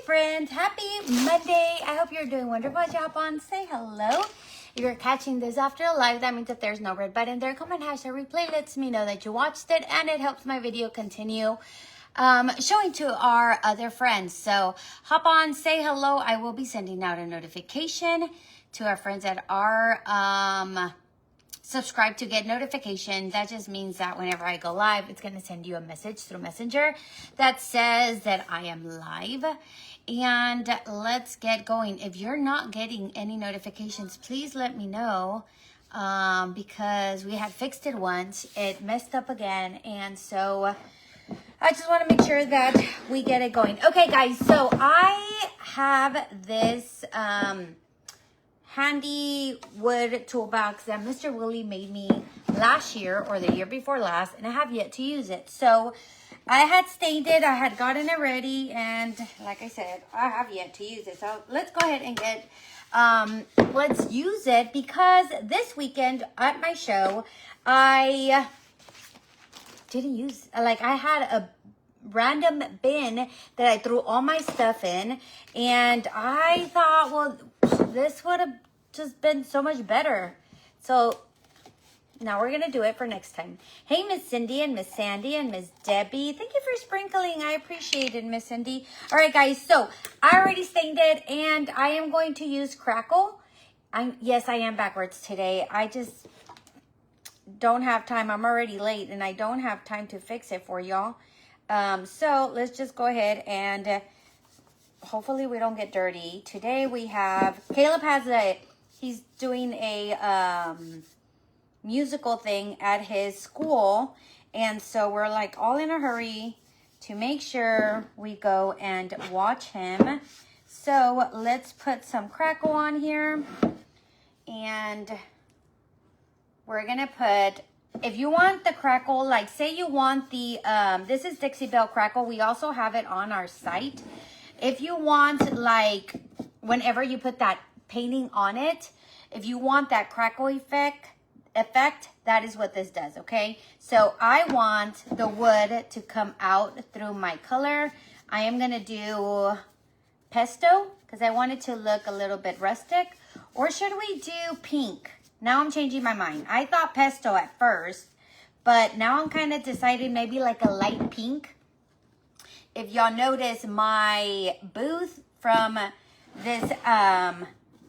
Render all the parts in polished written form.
friends, happy Monday. I hope you're doing wonderful. Jump on, say hello. If you're catching this after a live, that means that there's no red button there. Comment hashtag replay lets me know that you watched it, and it helps my video continue showing to our other friends. So hop on, say hello. I will be sending out a notification to our friends that are subscribe to get notification. That just means that whenever I go live, it's going to send you a message through Messenger that says that I am live. And let's get going. If you're not getting any notifications, please let me know, because we had fixed it once. It messed up again. And so I just want to make sure that we get it going. Okay, guys. So I have this handy wood toolbox that Mr. Willie made me last year or the year before last, and I have yet to use it. So I had stained it, I had gotten it ready, and like I said, I have yet to use it. So let's go ahead and get, let's use it, because this weekend at my show, I didn't use, like I had a random bin that I threw all my stuff in, and I thought, well, this would have just been so much better. So now we're gonna do it for next time. Hey, Miss Cindy and Miss Sandy and Miss Debbie, thank you for sprinkling. I appreciate it, Miss Cindy. All right, guys, so I already stained it, and I am going to use Crackle. Yes, I am backwards today. I just don't have time. I'm already late, and I don't have time to fix it for y'all. So let's just go ahead and hopefully we don't get dirty. Today we have, Caleb has he's doing a musical thing at his school. And so we're like all in a hurry to make sure we go and watch him. So let's put some Crackle on here. And we're going to put, if you want the Crackle, like say you want the, this is Dixie Belle Crackle. We also have it on our site. If you want, like, whenever you put that painting on it, if you want that crackle effect, that is what this does, okay? So I want the wood to come out through my color. I am going to do pesto because I want it to look a little bit rustic. Or should we do pink? Now I'm changing my mind. I thought pesto at first, but now I'm kind of deciding maybe like a light pink. If y'all notice my booth from this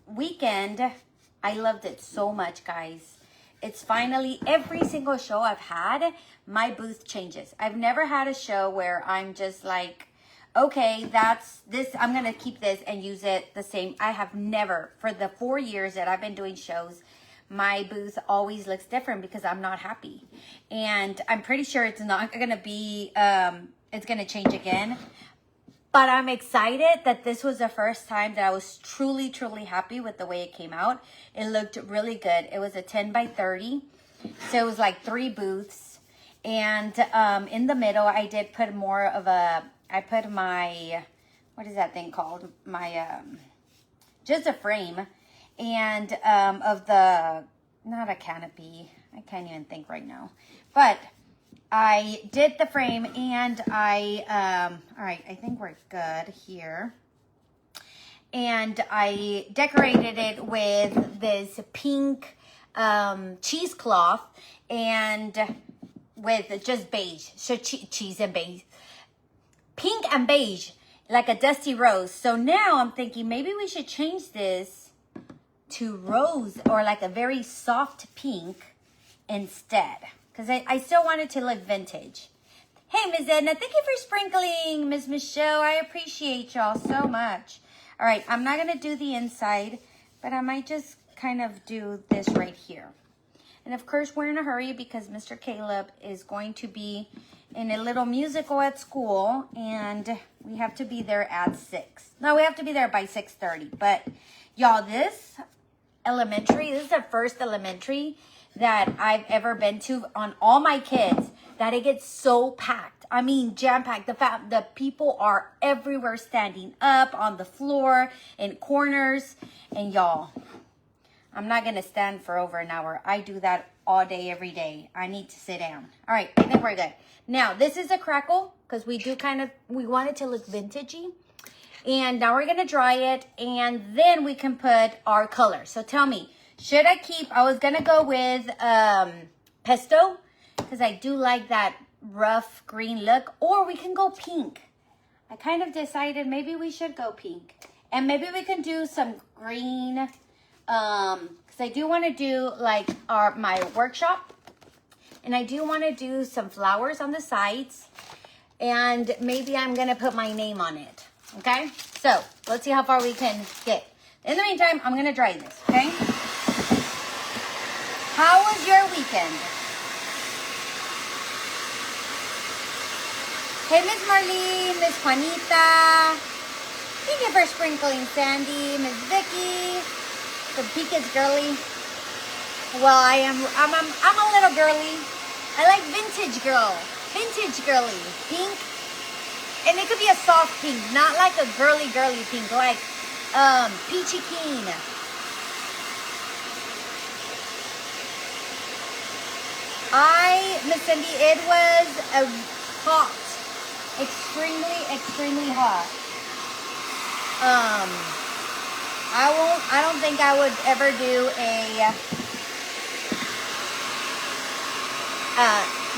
weekend, I loved it so much, guys. It's finally, every single show I've had, my booth changes. I've never had a show where I'm just like, okay, that's this, I'm going to keep this and use it the same. I have never, for the 4 years that I've been doing shows, my booth always looks different because I'm not happy. And I'm pretty sure it's not going to be, it's going to change again. But I'm excited that this was the first time that I was truly, truly happy with the way it came out. It looked really good. It was a 10 by 30. So it was like 3 booths. And in the middle, I did put more of a, I put my, what is that thing called? My, just a frame. And of the, not a canopy. I can't even think right now. But I did the frame, and I, all right, I think we're good here. And I decorated it with this pink cheesecloth and with just beige. So cheese and beige. Pink and beige, like a dusty rose. So now I'm thinking maybe we should change this to rose or like a very soft pink instead. Because I still want it to look vintage. Hey, Ms. Edna, thank you for sprinkling. Ms. Michelle, I appreciate y'all so much. All right, I'm not going to do the inside, but I might just kind of do this right here. And of course, we're in a hurry because Mr. Caleb is going to be in a little musical at school, and we have to be there at 6. No, we have to be there by 6:30. But y'all, this is the first elementary that I've ever been to on all my kids, that it gets so packed. I mean, jam-packed. The people are everywhere, standing up on the floor, in corners. And y'all, I'm not going to stand for over an hour. I do that all day, every day. I need to sit down. All right, I think we're good. Now, this is a Crackle because we want it to look vintagey. And now we're going to dry it, and then we can put our color. So tell me, should I keep, I was going to go with pesto, because I do like that rough green look, or we can go pink. I kind of decided maybe we should go pink. And maybe we can do some green, because I do want to do like my workshop. And I do want to do some flowers on the sides. And maybe I'm going to put my name on it. Okay? So, let's see how far we can get. In the meantime, I'm going to dry this. Okay? How was your weekend? Hey, Miss Marlene, Miss Juanita. Thank you for sprinkling, Sandy. Miss Vicky. The peakest girly. Well, I'm a little girly. I like vintage girl. Vintage girly. Pink. And it could be a soft pink. Not like a girly pink. Like peachy keen. Miss Cindy, it was hot. Extremely hot. I don't think I would ever do a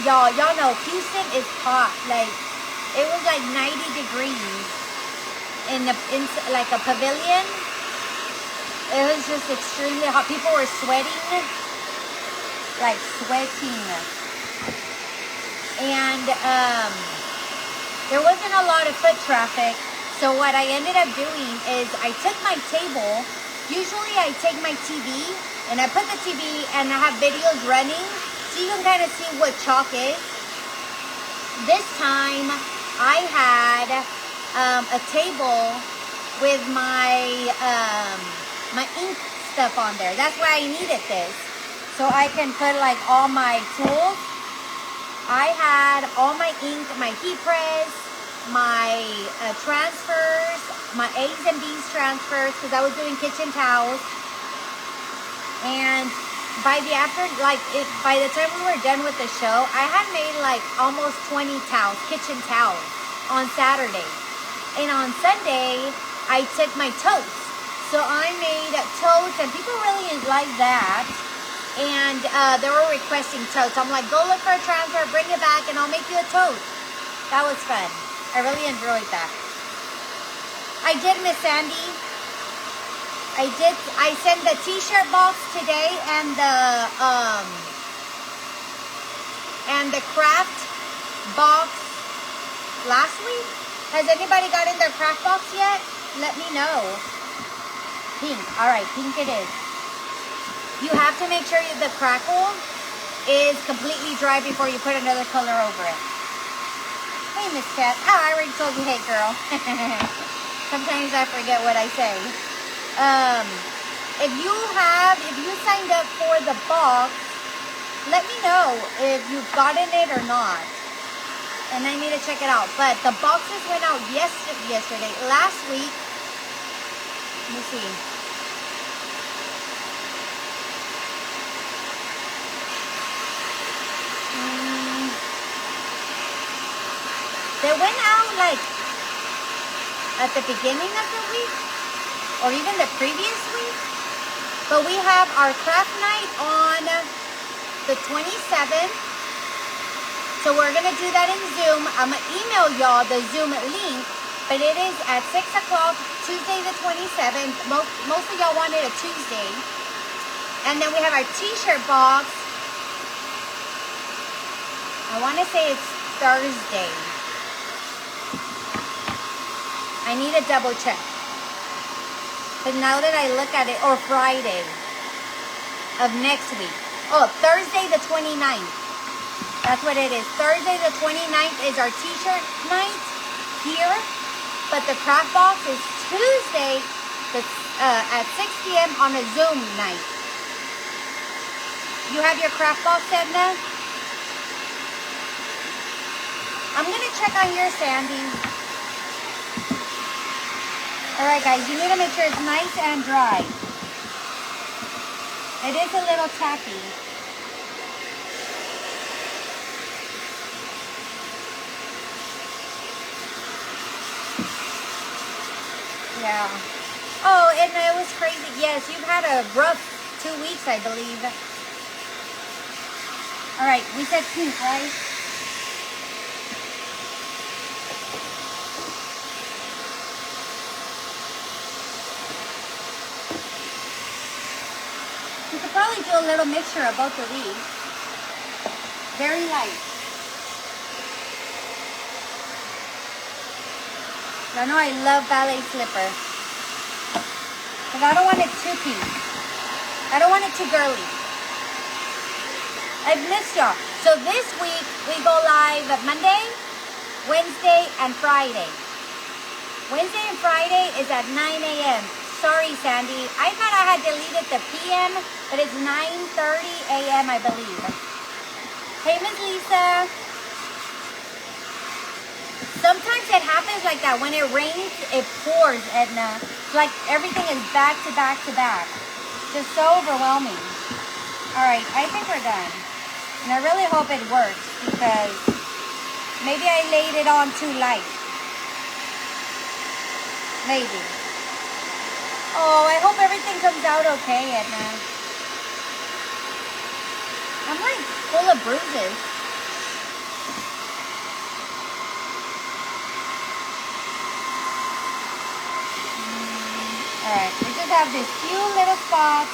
y'all know Houston is hot. Like, it was like 90 degrees in like a pavilion. It was just extremely hot. People were sweating, like sweating. And there wasn't a lot of foot traffic. So what I ended up doing is I took my table. Usually I take my TV and I put the TV and I have videos running. So you can kind of see what chalk is. This time I had a table with my my ink stuff on there. That's why I needed this. So I can put like all my tools. I had all my ink, my heat press, my transfers, my A's and B's transfers, because I was doing kitchen towels. And by the time we were done with the show, I had made like almost 20 towels, kitchen towels, on Saturday. And on Sunday, I took my totes. So I made totes, and people really like that. And they were requesting totes. I'm like, go look for a transfer, bring it back, and I'll make you a tote. That was fun. I really enjoyed that. I did, Miss Sandy. I sent the t-shirt box today and the craft box last week. Has anybody gotten their craft box yet? Let me know. Pink. All right, pink it is. You have to make sure the crackle is completely dry before you put another color over it. Hey, Miss Cat. Oh, I already told you, hey, girl. Sometimes I forget what I say. If you signed up for the box, let me know if you've gotten it or not. And I need to check it out. But the boxes went out yesterday. Last week, let me see. They went out like at the beginning of the week or even the previous week. But we have our craft night on the 27th. So we're going to do that in Zoom. I'm going to email y'all the Zoom link. But it is at 6 o'clock, Tuesday the 27th. Most of y'all wanted a Tuesday. And then we have our t-shirt box. I want to say it's Thursday. I need to double check. But now that I look at it, or Friday of next week. Oh, Thursday the 29th. That's what it is. Thursday the 29th is our t-shirt night here. But the craft box is Tuesday at 6 p.m. on a Zoom night. You have your craft box, Edna? I'm going to check on your Sandy. Alright guys, you need to make sure it's nice and dry. It is a little tacky. Yeah. Oh, and it was crazy. Yes, you've had a rough 2 weeks, I believe. All right, we said pink, right? You could probably do a little mixture of both of these. Very light. I know I love ballet slipper. Because I don't want it too pink. I don't want it too girly. I've missed y'all. So this week, we go live Monday, Wednesday, and Friday. Wednesday and Friday is at 9 a.m. Sorry, Sandy. I thought I had deleted the PM, but it's 9:30 a.m., I believe. Hey, Miss Lisa. Sometimes it happens like that. When it rains, it pours, Edna. It's like everything is back to back to back. Just so overwhelming. All right, I think we're done. And I really hope it works because maybe I laid it on too light. Maybe. Oh, I hope everything comes out okay, Edna. I'm like full of bruises. All right, we just have these few little spots.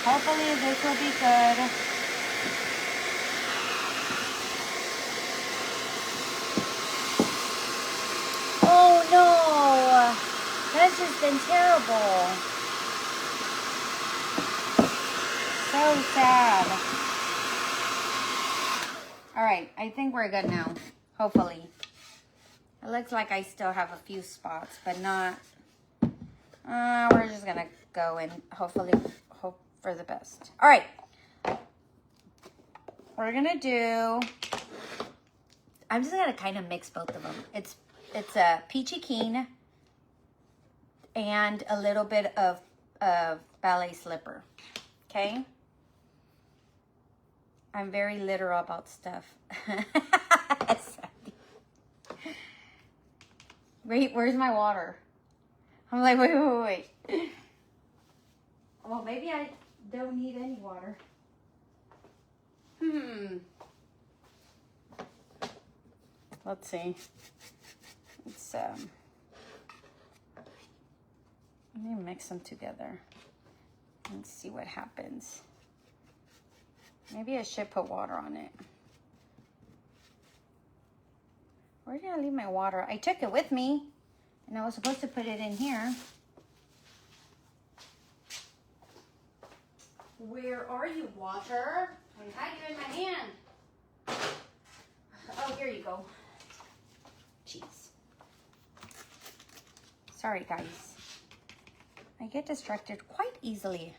Hopefully this will be good. Oh no, that's just been terrible. So sad. All right, I think we're good now, hopefully. It looks like I still have a few spots, but not. We're just gonna go and hopefully hope for the best. All right, we're gonna do. I'm just gonna kind of mix both of them. It's a peachy keen and a little bit of ballet slipper. Okay. I'm very literal about stuff. Wait, where's my water? I'm like, wait. Well, maybe I don't need any water. Let's see. It's let me mix them together. Let's see what happens. Maybe I should put water on it. Where did I leave my water? I took it with me, and I was supposed to put it in here. Where are you, water? I had you in my hand. Oh, here you go. Jeez. Sorry, guys. I get distracted quite easily.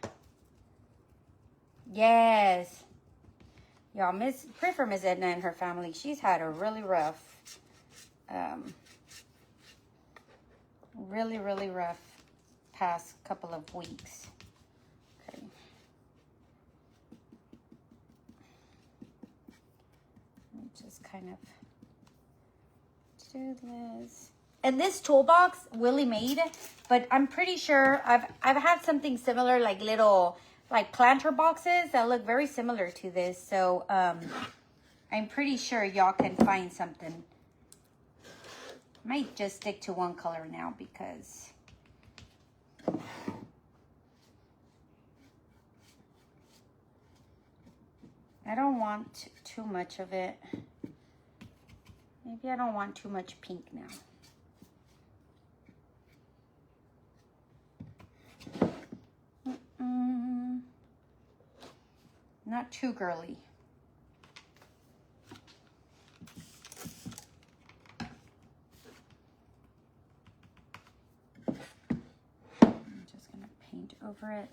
Yes. Y'all, pray for Miss Edna and her family. She's had a really rough, really rough past couple of weeks. Okay. Let me just kind of do this. And this toolbox, Willie made, but I'm pretty sure I've had something similar, like little like planter boxes that look very similar to this. So I'm pretty sure y'all can find something. Might just stick to one color now because I don't want too much of it. Maybe I don't want too much pink now. Not too girly. I'm just gonna paint over it.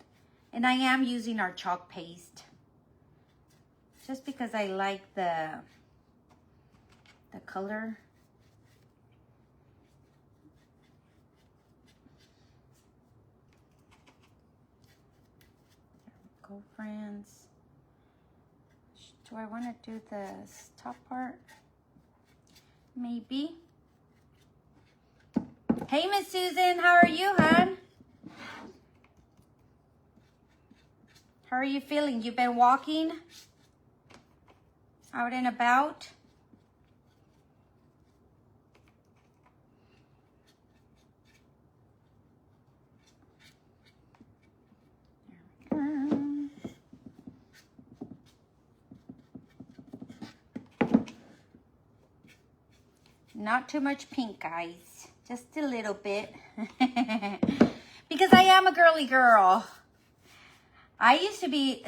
And I am using our chalk paste just because I like the color. There we go, friends. Do I want to do this top part? Maybe. Hey, Miss Susan, how are you, hon? How are you feeling? You've been walking out and about? Not too much pink, guys. Just a little bit. Because I am a girly girl. I used to be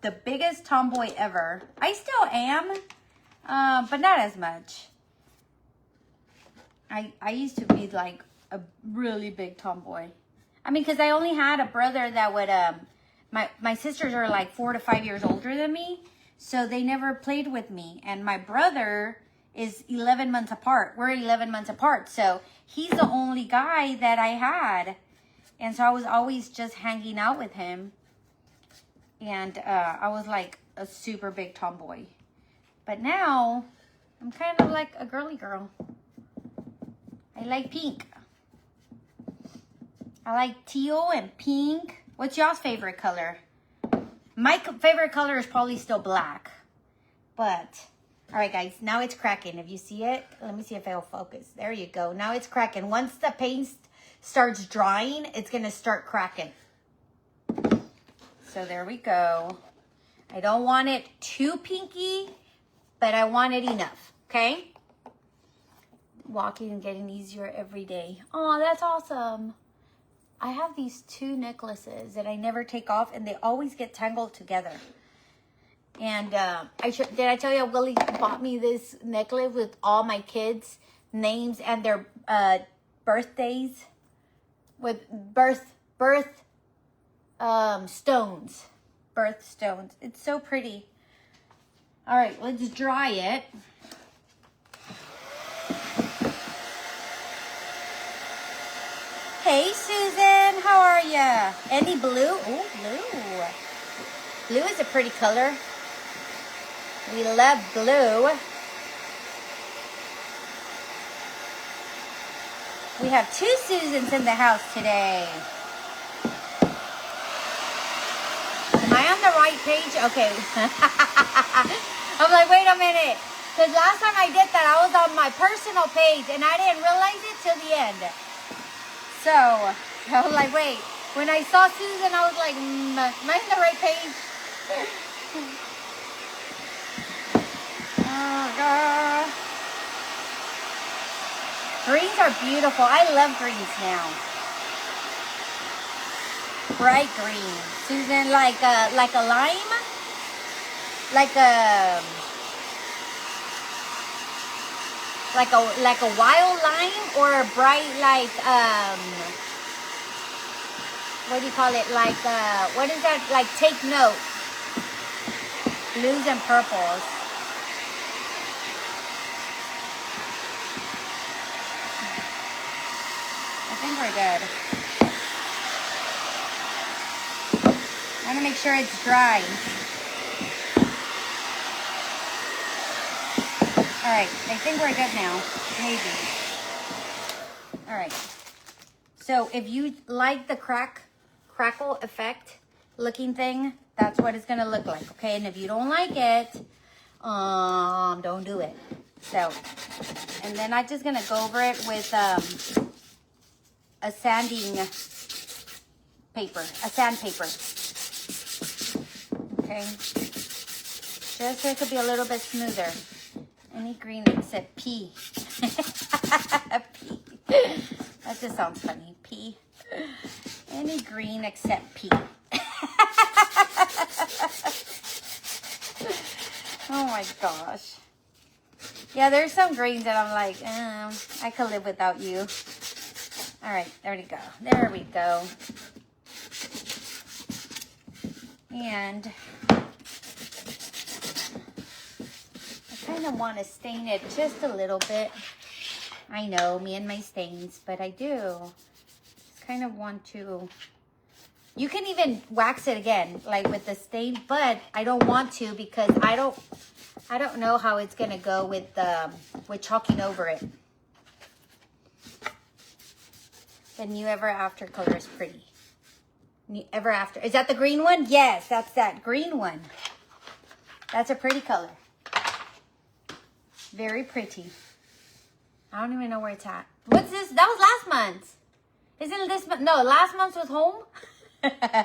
the biggest tomboy ever. I still am, but not as much. I used to be like a really big tomboy. I mean, because I only had a brother that would, my sisters are like 4 to 5 years older than me. So they never played with me. And my brother is 11 months apart. We're 11 months apart. So he's the only guy that I had. And so I was always just hanging out with him. And I was like a super big tomboy. But now I'm kind of like a girly girl. I like pink. I like teal and pink. What's y'all's favorite color? My favorite color is probably still black. But, all right, guys, now it's cracking. If you see it, let me see if it'll focus. There you go. Now it's cracking. Once the paint starts drying, it's going to start cracking. So there we go. I don't want it too pinky, but I want it enough, okay? Walking and getting easier every day. Oh, that's awesome. I have these 2 necklaces that I never take off, and they always get tangled together. And did I tell you Willie bought me this necklace with all my kids' names and their birthdays with birth stones. Birthstones. It's so pretty. All right, let's dry it. Hey, Susan, how are ya? Any blue? Ooh, blue. Blue is a pretty color. We love blue. We have 2 Susans in the house today. Am I on the right page? Okay. I'm like, wait a minute. Because last time I did that, I was on my personal page, and I didn't realize it till the end. So, I was like, wait. When I saw Susan, I was like, am I on the right page? Oh, God. Greens are beautiful. I love greens now. Bright green. Susan, like a lime? Like a wild lime, or a bright what do you call it? What is that? Like, take note. Blues and purples. I think we're good. I want to make sure it's dry. All right, I think we're good now. Maybe. All right. So if you like the crackle effect looking thing, that's what it's gonna look like, okay? And if you don't like it, don't do it. So, and then I'm just gonna go over it with a sandpaper. Okay, just so it could be a little bit smoother. Any green except P. P. That just sounds funny. P. Any green except P. Oh my gosh. Yeah, there's some greens that I'm like, I could live without you. All right, there we go. There we go. And I kind of want to stain it just a little bit. I know, me and my stains, but I do. Just kind of want to You can even wax it again, like with the stain, but I don't want to because I don't know how it's gonna go with chalking over it. The New Ever After color is pretty. New Ever After. Is that the green one? Yes, that's that green one. That's a pretty color. Very pretty. I don't even know where it's at. What's this? That was last month. Isn't this month? No, last month was home. Whoopsie.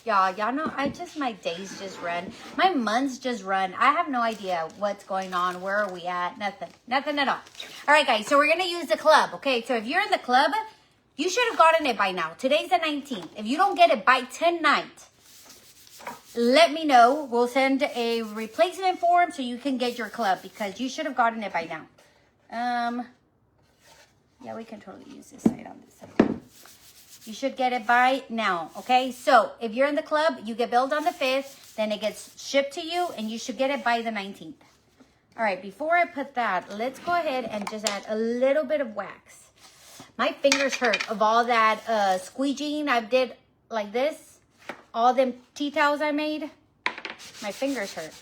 Y'all know, my days just run. My months just run. I have no idea what's going on. Where are we at? Nothing at all. All right, guys. So we're going to use the club. Okay. So if you're in the club, you should have gotten it by now. Today's the 19th. If you don't get it by tonight, let me know. We'll send a replacement form so you can get your club because you should have gotten it by now. Yeah, we can totally use this side on this side. You should get it by now, okay? So if you're in the club, you get billed on the 5th, then it gets shipped to you, and you should get it by the 19th. All right, before I put that, let's go ahead and just add a little bit of wax. My fingers hurt of all that squeegeeing I did like this. All them tea towels I made. My fingers hurt.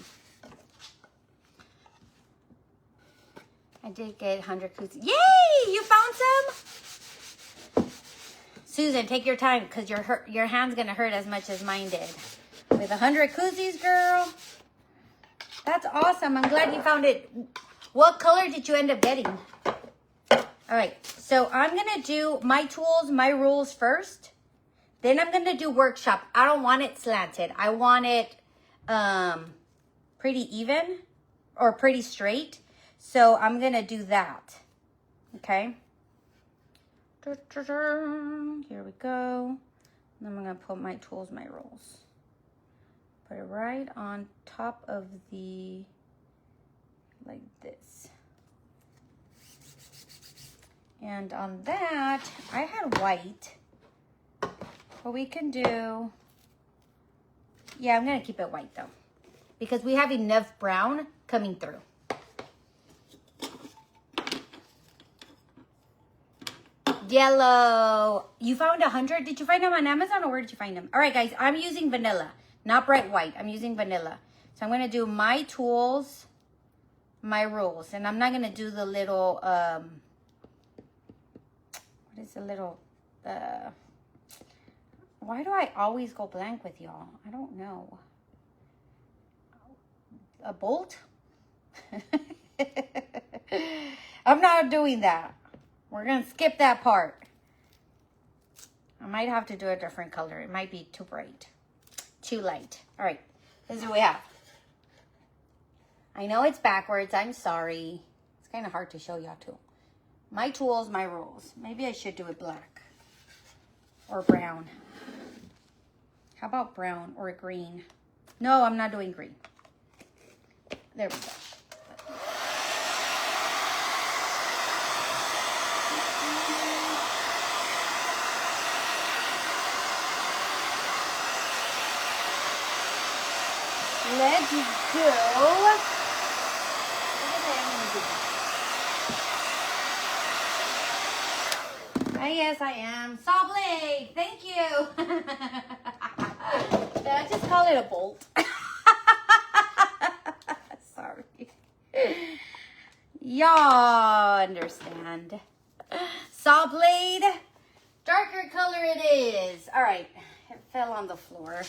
I did get 100 koozies. Yay! You found some? Susan, take your time because your hand's going to hurt as much as mine did. With 100 koozies, girl. That's awesome. I'm glad you found it. What color did you end up getting? All right. So I'm going to do my tools, my rules first. Then I'm going to do workshop. I don't want it slanted. I want it pretty even or pretty straight. So I'm going to do that. Okay. Here we go. And I'm going to put my tools, my rolls. Put it right on top of the, like this. And on that, I had white. But we can do, yeah, I'm going to keep it white though. Because we have enough brown coming through. Yellow. You found 100? Did you find them on Amazon or where did you find them? All right, guys, I'm using vanilla, not bright white. I'm using vanilla. So I'm going to do my tools, my rules. And I'm not going to do the little, what is the little, why do I always go blank with y'all? I don't know. A bolt? I'm not doing that. We're going to skip that part. I might have to do a different color. It might be too bright. Too light. All right. This is what we have. I know it's backwards. I'm sorry. It's kind of hard to show y'all too. My tools, my rules. Maybe I should do it black. Or brown. How about brown or green? No, I'm not doing green. There we go. Let's go. Yes, I am. Saw blade. Thank you. Did I just call it a bolt? Sorry. Y'all understand. Saw blade. Darker color it is. All right. It fell on the floor.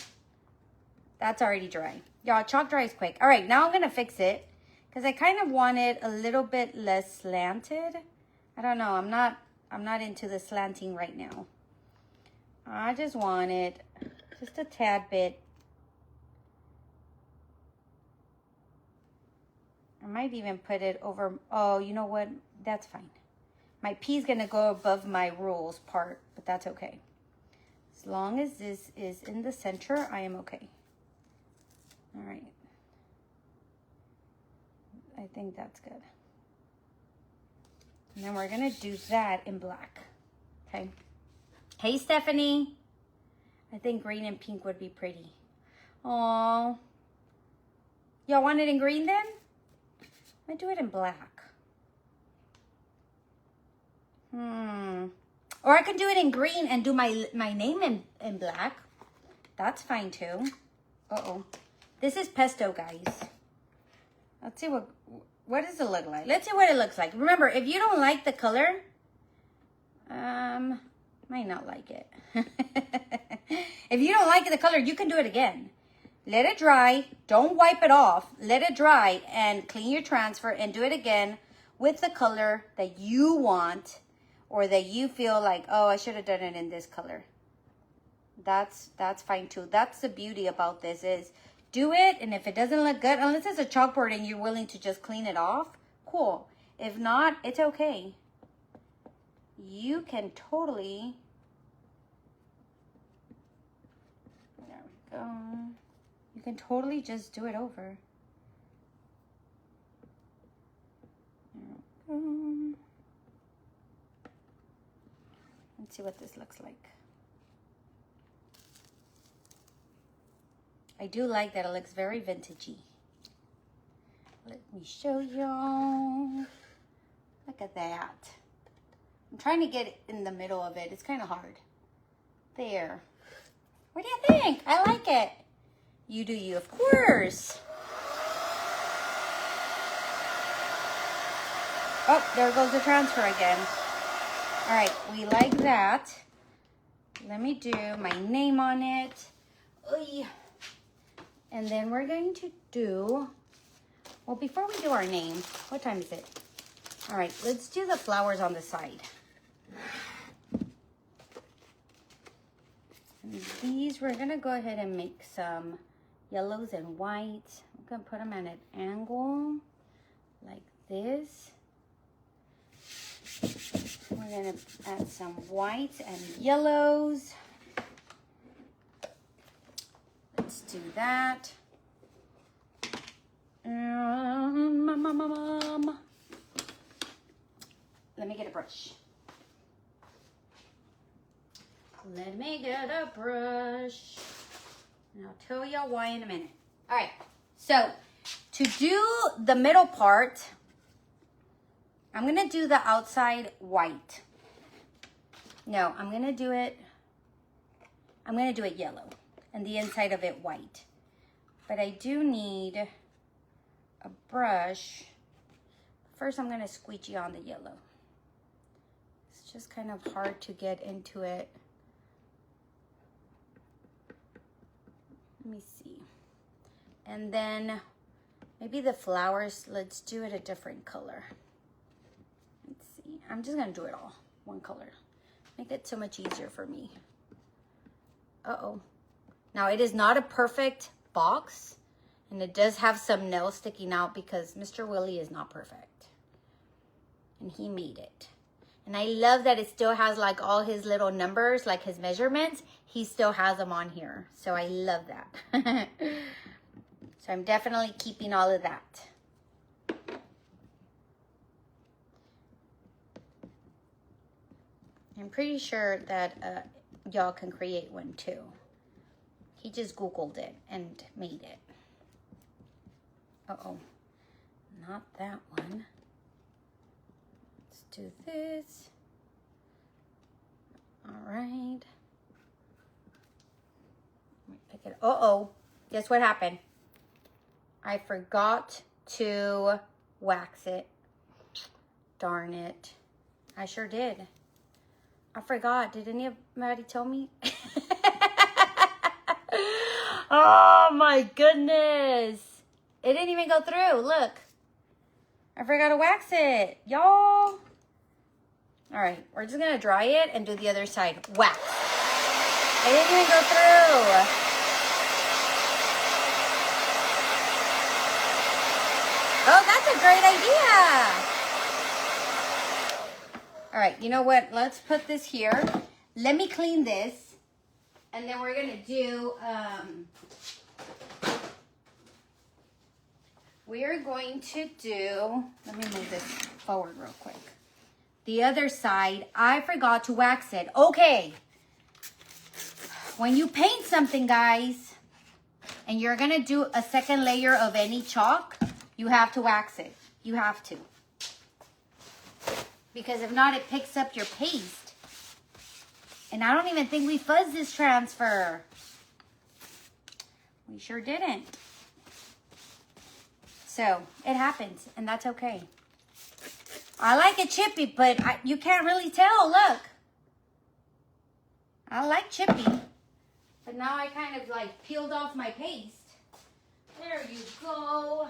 That's already dry. Y'all, chalk dries quick. All right, now I'm going to fix it because I kind of want it a little bit less slanted. I don't know. I'm not into the slanting right now. I just want it just a tad bit. I might even put it over. Oh, you know what? That's fine. My P is going to go above my rules part, but that's okay. As long as this is in the center, I am okay. All right. I think that's good. And then we're going to do that in black. Okay. Hey, Stephanie. I think green and pink would be pretty. Aww. Y'all want it in green then? I'm going to do it in black. Or I can do it in green and do my name in black. That's fine too. Uh-oh. This is pesto, guys. Let's see what does it look like. Let's see what it looks like. Remember, if you don't like the color, might not like it. If you don't like the color, you can do it again. Let it dry. Don't wipe it off. Let it dry and clean your transfer and do it again with the color that you want or that you feel like, oh, I should have done it in this color. That's fine too. That's the beauty about this is do it, and if it doesn't look good, unless it's a chalkboard and you're willing to just clean it off, cool. If not, it's okay. You can totally, there we go. You can totally just do it over. There we go. Let's see what this looks like. I do like that it looks very vintagey. Let me show y'all. Look at that. I'm trying to get in the middle of it. It's kind of hard. There. What do you think? I like it. You do you, of course. Oh, there goes the transfer again. All right, we like that. Let me do my name on it. Oy. And then we're going to do, well, before we do our name, what time is it? All right, let's do the flowers on the side. And these, we're gonna go ahead and make some yellows and whites. I'm gonna put them at an angle like this. We're gonna add some whites and yellows. Let's do that. Let me get a brush. Let me get a brush. And I'll tell y'all why in a minute. All right. So to do the middle part, I'm going to do the outside white. No, I'm going to do it yellow and the inside of it white. But I do need a brush. First, I'm going to squeegee on the yellow. It's just kind of hard to get into it. Let me see. And then maybe the flowers, let's do it a different color. Let's see. I'm just going to do it all one color. Make it so much easier for me. Uh-oh. Now, it is not a perfect box, and it does have some nails sticking out because Mr. Willie is not perfect. And he made it. And I love that it still has like all his little numbers, like his measurements. He still has them on here. So I love that. So I'm definitely keeping all of that. I'm pretty sure that y'all can create one too. He just Googled it and made it. Uh-oh. Not that one. Let's do this. All right. Pick it. Uh-oh. Guess what happened? I forgot to wax it. Darn it. I sure did. I forgot. Did anybody tell me? Oh my goodness. It didn't even go through. Look. I forgot to wax it. Y'all. All right. We're just going to dry it and do the other side. Wax. It didn't even go through. Oh, that's a great idea. All right, you know what? Let's put this here. Let me clean this. And then we're going to do, let me move this forward real quick. The other side, I forgot to wax it. Okay. When you paint something, guys, and you're going to do a second layer of any chalk, you have to wax it. You have to. Because if not, it picks up your paste. And I don't even think we fuzzed this transfer. We sure didn't. So, it happens, and that's okay. I like it chippy, but you can't really tell. Look. I like chippy. But now I kind of like peeled off my paste. There you go.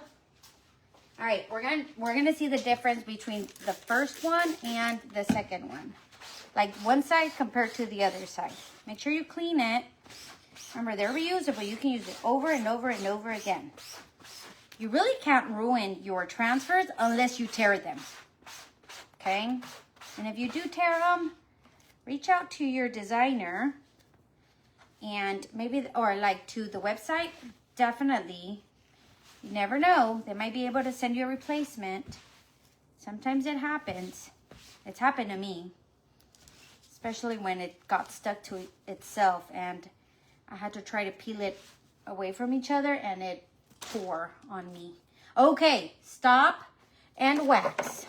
All right, we're gonna see the difference between the first one and the second one. Like one side compared to the other side. Make sure you clean it. Remember, they're reusable. You can use it over and over and over again. You really can't ruin your transfers unless you tear them. Okay? And if you do tear them, reach out to your designer and maybe, or like to the website, definitely. You never know. They might be able to send you a replacement. Sometimes it happens. It's happened to me. Especially when it got stuck to itself and I had to try to peel it away from each other and it tore on me. Okay, stop and wax.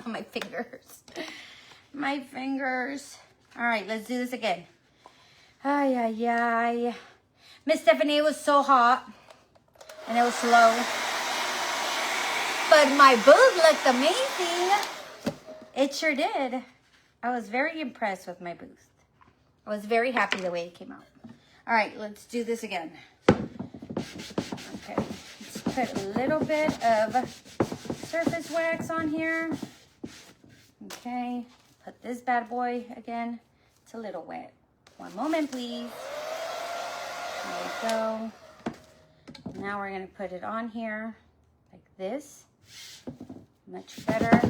My fingers. My fingers. All right, let's do this again. Ay, ay, ay. Miss Stephanie, it was so hot and it was slow. But my booth looked amazing. It sure did. I was very impressed with my booth. I was very happy the way it came out. All right, let's do this again. Okay, let's put a little bit of surface wax on here. Okay, put this bad boy again. It's a little wet. One moment, please. There we go. Now we're gonna put it on here like this. Much better.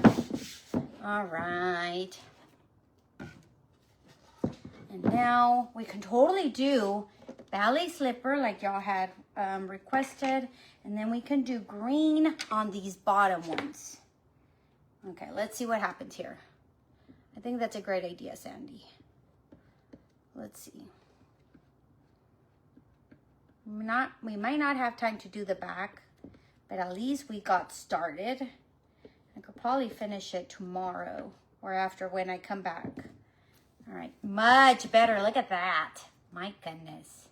All right. And now we can totally do ballet slipper like y'all had requested. And then we can do green on these bottom ones. Okay, let's see what happens here. I think that's a great idea, Sandy. Let's see. We might not have time to do the back, but at least we got started. I could probably finish it tomorrow or after when I come back. All right, much better. Look at that. My goodness.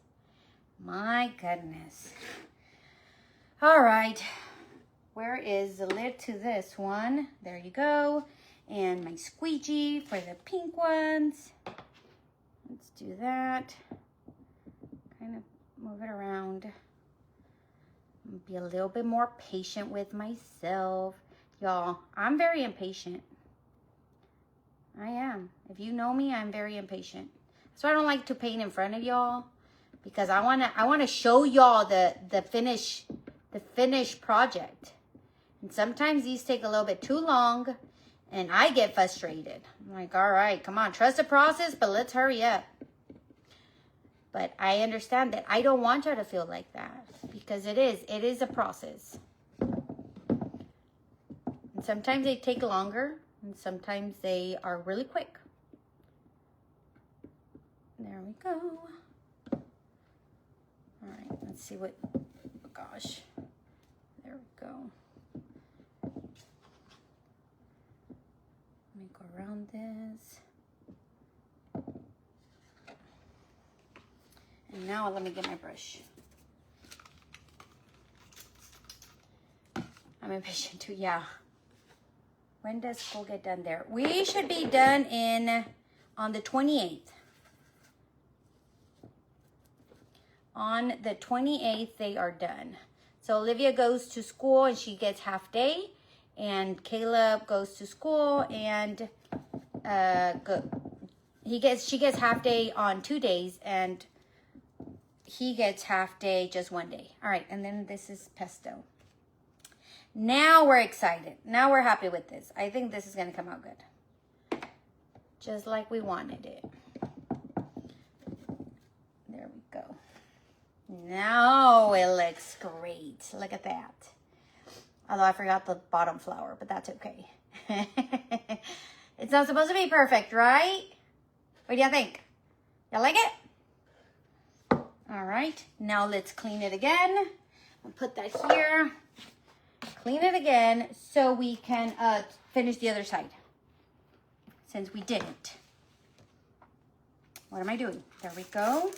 My goodness. All right. Where is the lid to this one? There you go. And my squeegee for the pink ones. Let's do that. Kind of move it around. Be a little bit more patient with myself. Y'all, I'm very impatient. I am. If you know me, I'm very impatient. So I don't like to paint in front of y'all because I wanna show y'all the finished project. And sometimes these take a little bit too long and I get frustrated. I'm like, all right, come on, trust the process, but let's hurry up. But I understand that I don't want her to feel like that because it is a process. And sometimes they take longer and sometimes they are really quick. There we go. All right, let's see what, oh gosh. There we go. Let me go around this. And now let me get my brush. I'm impatient too, yeah. When does school get done there? We should be done on the 28th. On the 28th, they are done. So Olivia goes to school and she gets half day. And Caleb goes to school and she gets half day on 2 days and he gets half day just 1 day. All right, and then this is pesto. Now we're excited. Now we're happy with this. I think this is gonna come out good. Just like we wanted it. There we go. Now it looks great. Look at that. Although I forgot the bottom flower, but that's okay. It's not supposed to be perfect, right? What do you think? You like it? All right, now let's clean it again. I'll put that here. Clean it again so we can finish the other side. since we didn't. What am I doing? There we go.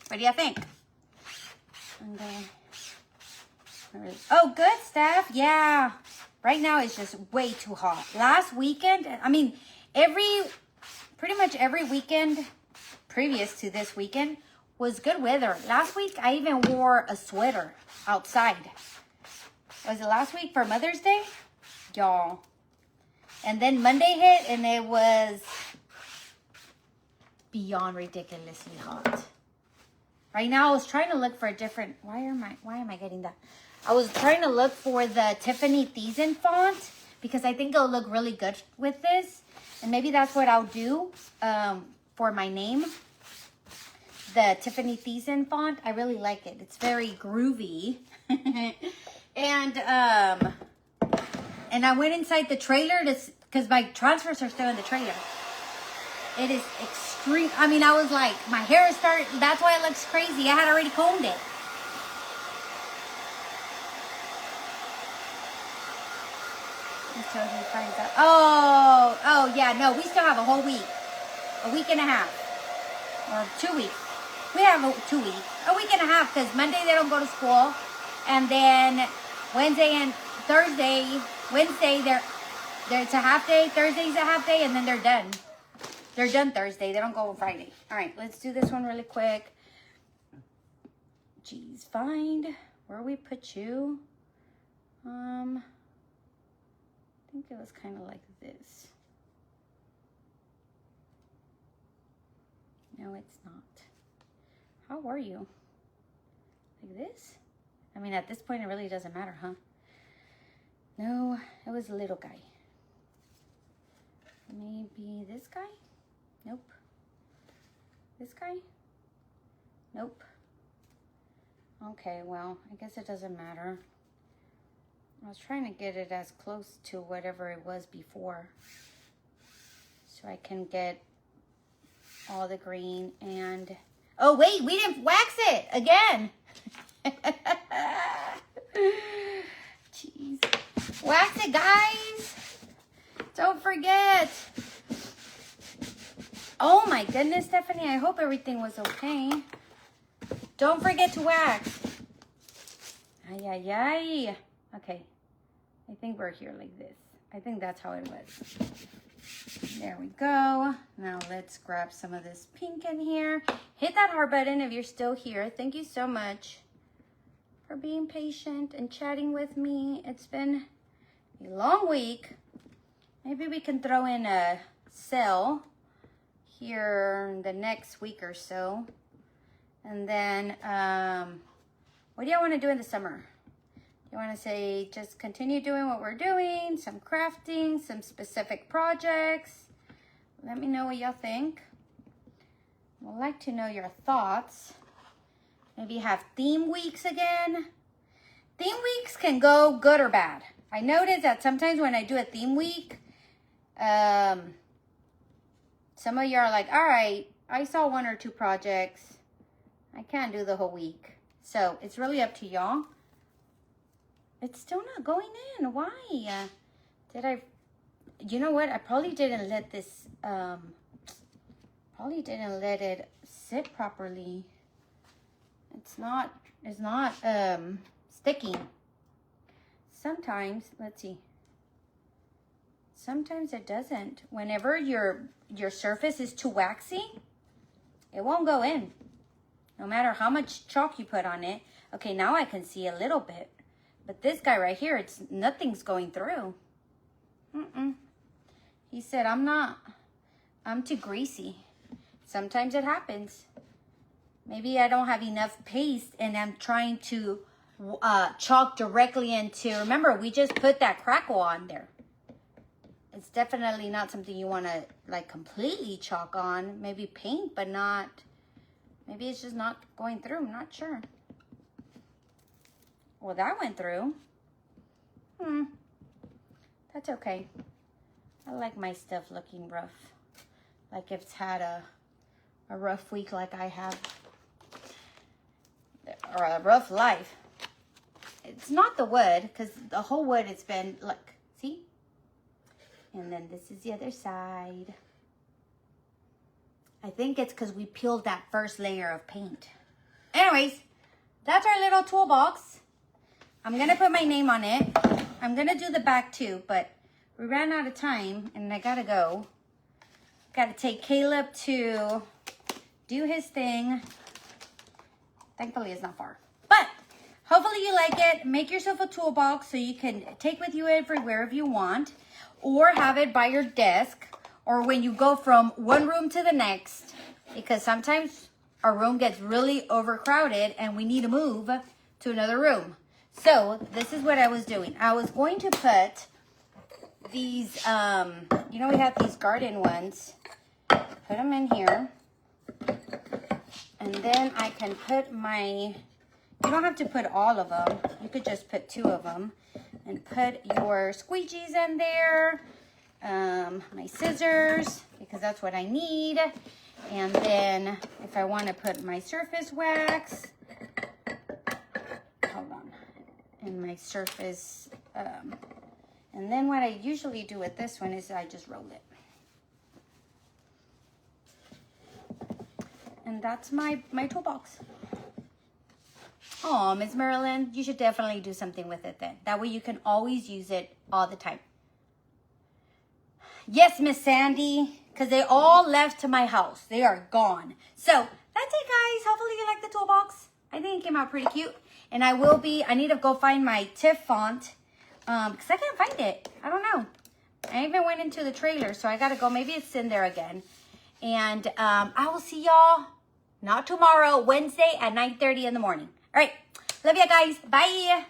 What do you think? And then, oh, good, Steph. Yeah. Right now it's just way too hot. Last weekend, I mean, pretty much every weekend previous to this weekend was good weather. Last week, I even wore a sweater outside. Was it last week for Mother's Day? Y'all. And then Monday hit and it was beyond ridiculously hot. Right now, I was trying to look for a different... Why am I getting that? I was trying to look for the Tiffany Thiessen font because I think it'll look really good with this. And maybe that's what I'll do for my name. The Tiffany Thiessen font. I really like it. It's very groovy. And I went inside the trailer because my transfers are still in the trailer. It is extreme. I mean, I was like, my hair is starting. That's why it looks crazy. I had already combed it. Oh, yeah, no, we still have a whole week. A week and a half. Or 2 weeks. We have 2 weeks. A week and a half because Monday they don't go to school. And then Wednesday and Thursday, Wednesday, it's a half day. Thursday's a half day, and then they're done. They're done Thursday. They don't go on Friday. All right, let's do this one really quick. Geez, find where we put you. I think it was kind of like this. No, it's not. How were you? Like this? I mean, at this point, it really doesn't matter, huh? No, it was a little guy. Maybe this guy? Nope. This guy? Nope. Okay, well, I guess it doesn't matter. I was trying to get it as close to whatever it was before. So I can get all the green and... Oh, wait, we didn't wax it again. Jeez. Wax it, guys. Don't forget. Oh, my goodness, Stephanie. I hope everything was okay. Don't forget to wax. Ay, ay, ay. Okay. I think we're here like this. I think that's how it was. There we go. Now let's grab some of this pink in here. Hit that heart button if you're still here. Thank you so much for being patient and chatting with me. It's been a long week. Maybe we can throw in a sale here in the next week or so. And then, what do y'all want to do in the summer? You want to say just continue doing what we're doing, some crafting, some specific projects. Let me know what y'all think. I'd like to know your thoughts. Maybe have theme weeks again. Theme weeks can go good or bad. I noticed that sometimes when I do a theme week, some of you are like, all right, I saw 1 or 2 projects. I can't do the whole week. So it's really up to y'all. It's still not going in. Why? You know what? I probably didn't let this, probably didn't let it sit properly. It's not sticking. Sometimes, let's see. Sometimes it doesn't. Whenever your surface is too waxy, it won't go in. No matter how much chalk you put on it. Okay, now I can see a little bit. But this guy right here, nothing's going through. He said, I'm too greasy. Sometimes it happens. Maybe I don't have enough paste and I'm trying to chalk directly into, remember, we just put that crackle on there. It's definitely not something you want to like completely chalk on. Maybe paint, but not, maybe it's just not going through. I'm not sure. Well, that went through. That's okay. I like my stuff looking rough. Like it's had a rough week like I have. Or a rough life. It's not the wood, because the whole wood, it's been, look, see? And then this is the other side. I think it's because we peeled that first layer of paint. Anyways, that's our little toolbox. I'm going to put my name on it. I'm going to do the back too, but we ran out of time and I got to go. Got to take Caleb to do his thing. Thankfully, it's not far. But hopefully you like it. Make yourself a toolbox so you can take with you everywhere if you want. Or have it by your desk. Or when you go from one room to the next. Because sometimes our room gets really overcrowded and we need to move to another room. So this is what I was doing. I was going to put these, you know, we have these garden ones. Put them in here. And then I can put my, you don't have to put all of them. You could just put 2 of them. And put your squeegees in there. My scissors, because that's what I need. And then if I want to put my surface wax, hold on, and my surface, and then what I usually do with this one is I just roll it. And that's my toolbox. Oh, Miss Marilyn, you should definitely do something with it then. That way you can always use it all the time. Yes, Miss Sandy, because they all left to my house. They are gone. So that's it, guys. Hopefully you like the toolbox. I think it came out pretty cute. And I need to go find my TIFF font because I can't find it. I don't know. I even went into the trailer, so I got to go. Maybe it's in there again. And I will see y'all, not tomorrow, Wednesday at 9:30 in the morning. All right. Love you guys. Bye.